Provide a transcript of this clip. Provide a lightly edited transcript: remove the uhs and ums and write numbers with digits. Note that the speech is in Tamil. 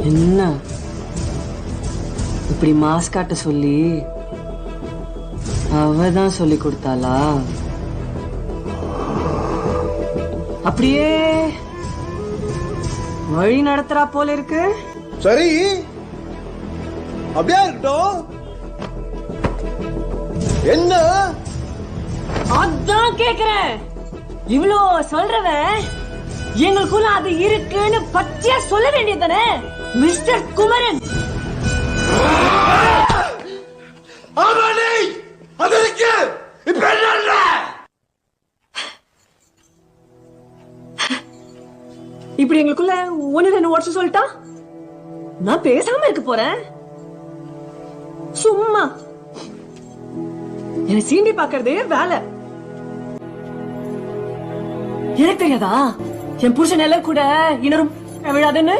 என்ன இப்படி மாஸ்க் காட்ட சொல்லி அவதான் சொல்லி கொடுத்தாளா? அப்படியே வழி நடத்துறா போல இருக்கு. சரி, அப்படியே இருக்கட்டும். என்ன அதான் கேக்குறேன். இவ்வளோ சொல்றவன் எங்களுக்குள்ள அது இருக்குன்னு பச்சையா சொல்ல வேண்டியதானே மிஸ்டர் குமரன்? இப்படி எங்களுக்குள்ள ஒன்னு ரெண்டு வாட்ஸ் சொல்லிட்டா நான் பேசாம இருக்க போறேன். சும்மா என்ன சீண்டி பாக்குறதே வேலை. எனக்கு தெரியாதா என் புருஷன் எல்லாம் கூட இன்னொரு விழாதுன்னு?